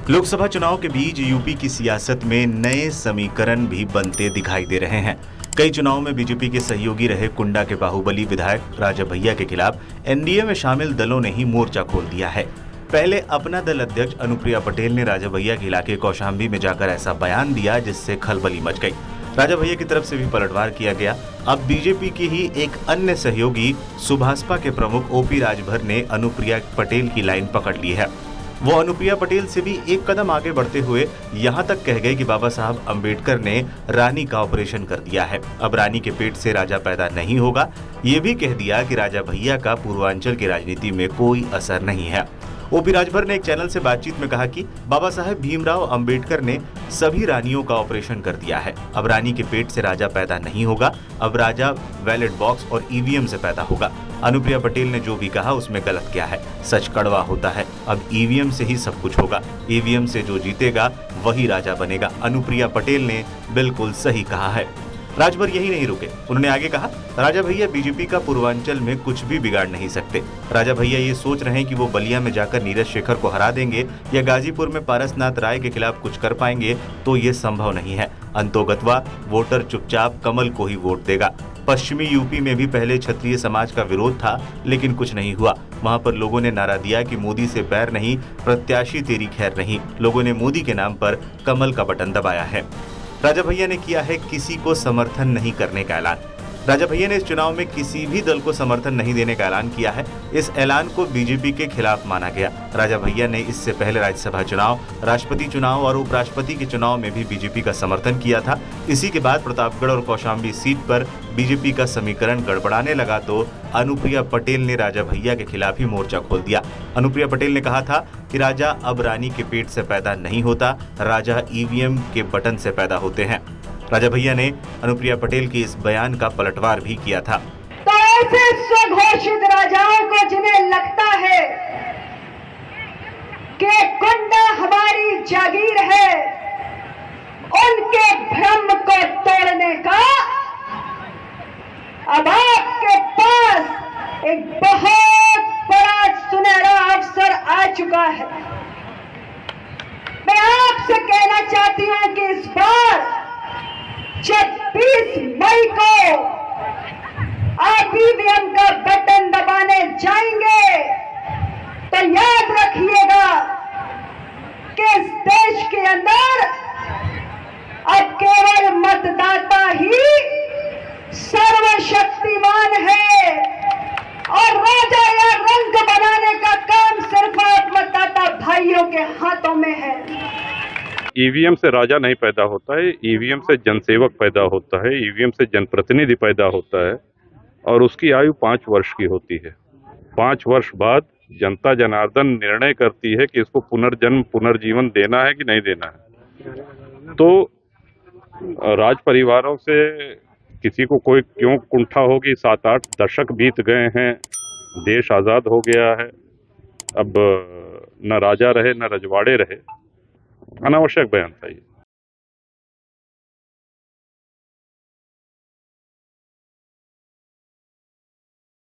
लोकसभा चुनाव के बीच यूपी की सियासत में नए समीकरण भी बनते दिखाई दे रहे हैं। कई चुनाव में बीजेपी के सहयोगी रहे कुंडा के बाहुबली विधायक राजा भैया के खिलाफ एनडीए में शामिल दलों ने ही मोर्चा खोल दिया है। पहले अपना दल अध्यक्ष अनुप्रिया पटेल ने राजा भैया के इलाके कौशाम्बी में जाकर ऐसा बयान दिया जिससे खलबली मच गई। राजा भैया की तरफ से भी पलटवार किया गया। अब बीजेपी की ही एक अन्य सहयोगी सुभाषपा के प्रमुख ओपी राजभर ने अनुप्रिया पटेल की लाइन पकड़ ली है। वो अनुप्रिया पटेल से भी एक कदम आगे बढ़ते हुए यहाँ तक कह गए कि बाबा साहब अम्बेडकर ने रानी का ऑपरेशन कर दिया है, अब रानी के पेट से राजा पैदा नहीं होगा। ये भी कह दिया कि राजा भैया का पूर्वांचल की राजनीति में कोई असर नहीं है। ओपी राजभर ने एक चैनल से बातचीत में कहा कि बाबा साहेब भीमराव अंबेडकर ने सभी रानियों का ऑपरेशन कर दिया है, अब रानी के पेट से राजा पैदा नहीं होगा, अब राजा बैलेट बॉक्स और ईवीएम से पैदा होगा। अनुप्रिया पटेल ने जो भी कहा उसमें गलत क्या है, सच कड़वा होता है, अब ईवीएम से ही सब कुछ होगा, ईवीएम से जो जीतेगा वही राजा बनेगा। अनुप्रिया पटेल ने बिल्कुल सही कहा है। राजभर यही नहीं रुके, उन्होंने आगे कहा, राजा भैया बीजेपी का पूर्वांचल में कुछ भी बिगाड़ नहीं सकते। राजा भैया ये सोच रहे हैं कि वो बलिया में जाकर नीरज शेखर को हरा देंगे या गाजीपुर में पारसनाथ राय के खिलाफ कुछ कर पाएंगे, तो ये संभव नहीं है। अंतोगत्वा वोटर चुपचाप कमल को ही वोट देगा। पश्चिमी यूपी में भी पहले क्षत्रिय समाज का विरोध था, लेकिन कुछ नहीं हुआ। वहां पर लोगों ने नारा दिया कि मोदी से बैर नहीं, प्रत्याशी तेरी खैर नहीं। लोगों ने मोदी के नाम पर कमल का बटन दबाया है। राजा भैया ने किया है किसी को समर्थन नहीं करने का ऐलान। राजा भैया ने इस चुनाव में किसी भी दल को समर्थन नहीं देने का ऐलान किया है। इस ऐलान को बीजेपी के खिलाफ माना गया। राजा भैया ने इससे पहले राज्यसभा चुनाव, राष्ट्रपति चुनाव और उपराष्ट्रपति के चुनाव में भी बीजेपी का समर्थन किया था। इसी के बाद प्रतापगढ़ और कौशाम्बी सीट पर बीजेपी का समीकरण गड़बड़ाने लगा तो अनुप्रिया पटेल ने राजा भैया के खिलाफ ही मोर्चा खोल दिया। अनुप्रिया पटेल ने कहा था कि राजा अब रानी के पेट से पैदा नहीं होता, राजा ईवीएम के बटन से पैदा होते हैं। राजा भैया ने अनुप्रिया पटेल के इस बयान का पलटवार भी किया था। तो ऐसे स्वघोषित राजाओं को जिन्हें लगता है कि कुंडा हमारी जागीर है, उनके भ्रम को तोड़ने का अब आपके पास एक बहुत बड़ा सुनहरा अवसर आ चुका है। मैं आपसे कहना चाहती हूं कि इस बार जब 20 मई को आप ईवीएम का बटन दबाने जाएंगे तो याद रखिएगा कि इस देश के अंदर अब केवल मतदाता ही सर्वशक्तिमान है और राजा या रंग बनाने का काम सिर्फ आप मतदाता भाइयों के हाथों में है। ईवीएम से राजा नहीं पैदा होता है, ईवीएम से जनसेवक पैदा होता है, ईवीएम से जनप्रतिनिधि पैदा होता है और उसकी आयु 5 वर्ष की होती है। 5 वर्ष बाद जनता जनार्दन निर्णय करती है कि इसको पुनर्जन्म पुनर्जीवन देना है कि नहीं देना है। तो राज परिवारों से किसी को कोई क्यों कुंठा होगी? 7-8 दशक बीत गए हैं, देश आज़ाद हो गया है, अब न राजा रहे न रजवाड़े रहे। अनावश्यक बयान था ये।